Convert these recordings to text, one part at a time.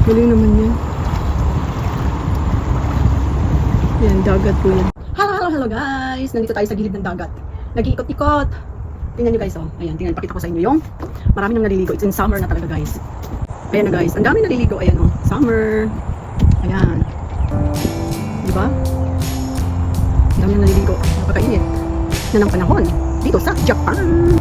Galing naman yan. Yan, dagat po yan. Hello guys! Nandito tayo sa gilid ng dagat. Nag-iikot-ikot. Tingnan nyo guys, oh. Ayan, tingnan, pakita ko sa inyo yung marami nang naliligo. It's in summer na talaga guys. Ayan na guys, ang dami naliligo. Ayan, oh. Summer. Ayan. Diba? Ang dami nang naliligo. Napakainit na ng panahon dito sa Japan.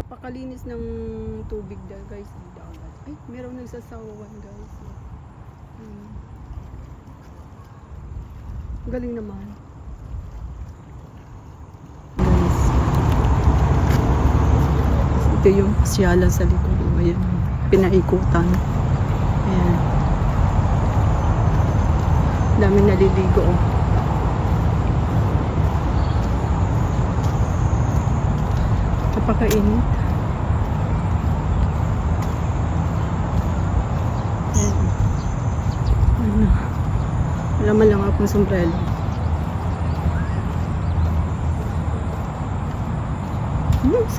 Napakalinis ng tubig dahil guys, ang dagat. Ay, merong nagsasawawan guys. Galing naman. Guys. Ito yung pasyalan sa likod. Ayan. Pinaikutan. Ayan. Daming naliligo. Napakainit. Ayan. Ano. Wala man lang akong sombrero.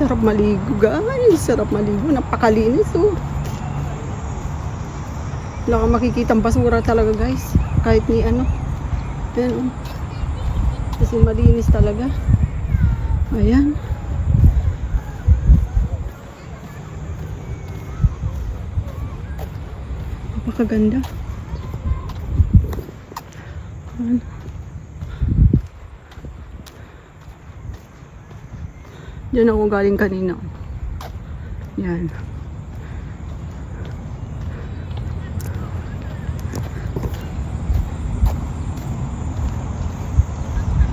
Sarap maligo guys. Sarap maligo. Napakalinis oh. Wala kang makikita ang basura talaga guys. Kahit ni ano. Ayan oh. Kasi malinis talaga. Ayan. Napakaganda. Ayan. Diyan ako galing kanina. Yan.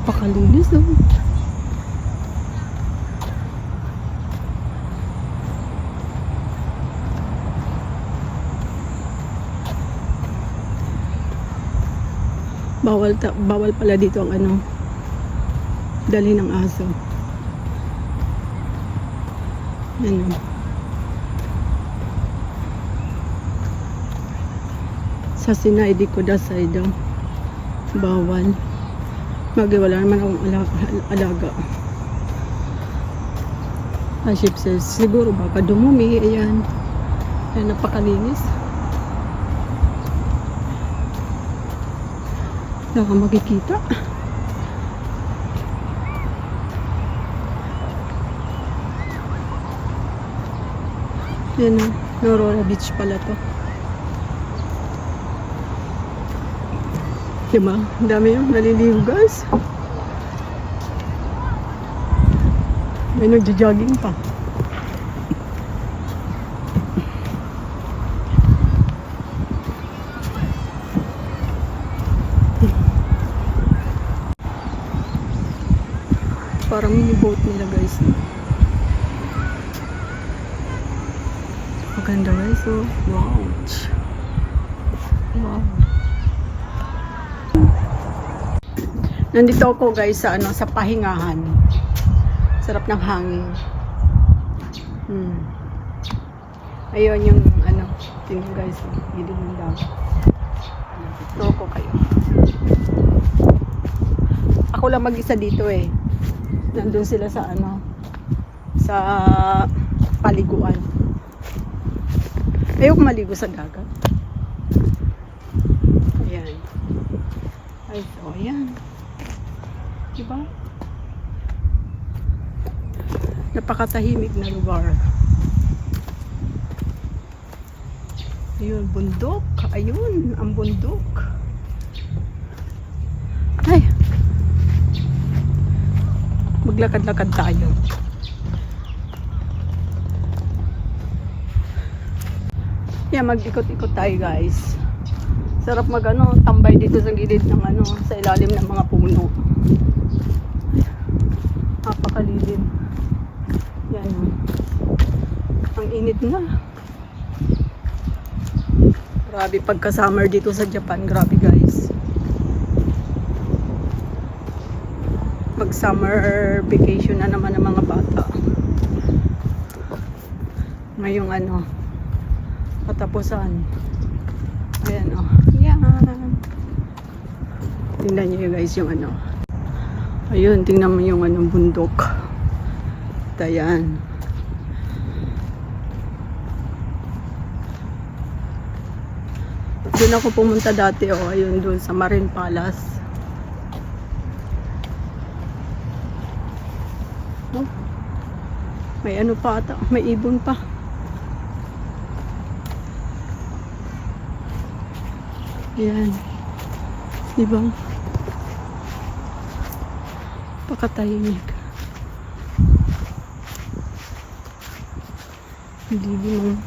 Pakalinis oh. Bawal pala dito ang ano, dali ng aso. Ano? Sa Sinaidi ko da side bawal. Wala naman akong alaga. Aship says, siguro baka dumumi. Ayan. Ayan, napakalinis. Wala kang makikita. Yan o, Aurora Beach pala to. Diba? Ang dami yung naliligo guys. May nagja-jogging pa. Parang mini boat nila guys. Maganda guys, oh. Wow. Wow. Nandito ako guys sa ano, sa pahingahan. Sarap ng hangin. Ayun yung ano, tingnan guys, gilid ng dagat. Ito ko kayo. Ako lang mag-isa dito eh. Nandun sila sa ano, sa paliguan. Ayoko maligo sa dagat. Ayan. Ay, so, ayan. Diba? Napakatahimik na lugar. Ayun, bundok. Ayun, ang bundok. Ay. Maglakad-lakad tayo. Yeah, mag-ikot-ikot tayo guys. Sarap mag ano, tambay dito sa gilid ng ano, sa ilalim ng mga puno. Napakalilim. Yan o. Ang init na. Grabe pagka summer dito sa Japan. Grabe guys. Mag summer vacation na naman ng mga bata. Ngayong ano, patapusan. Ayan o. Yan. Tingnan nyo guys yung ano. Ayun, tingnan mo yung ano, bundok. Ayan. Doon ako pumunta dati oh. Ayun doon sa Marine Palace. Oh. May ano pa ata. May ibon pa. Ayan. Diba? Pakatahimik. Hindi mo.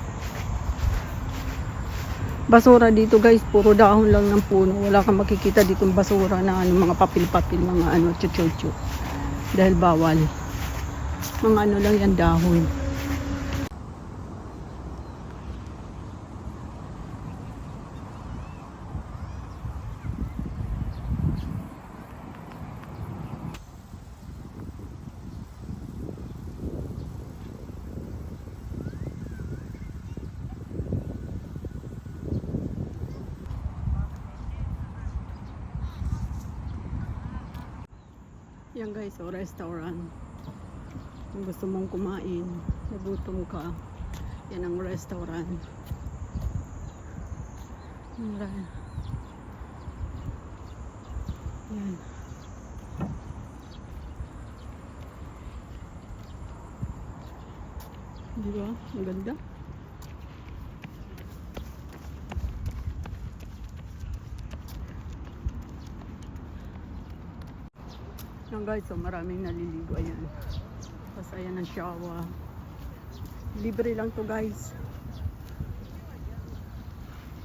Basura dito guys, puro dahon lang ng puno. Wala kang makikita dito ng basura na ano, mga papel-papel, mga ano, chuchuchu. Dahil bawal. Mga ano lang yan, dahon. Yan guys, so restaurant. Kung gusto mong kumain, nagutom ka, yan ang restaurant. Yan. Di ba? Ang ganda. Yan guys, so maraming naliligo. Ayan. Tapos ayan ang shawa. Libre lang to guys.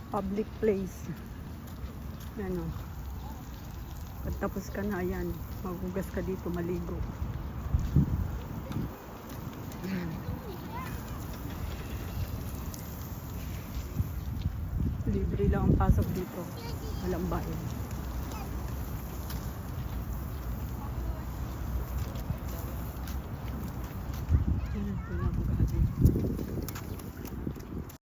Public place. Yan o. Pagtapos ka na, ayan. Magugas ka dito, maligo. Ayan. Libre lang ang pasok dito. Walang bayad.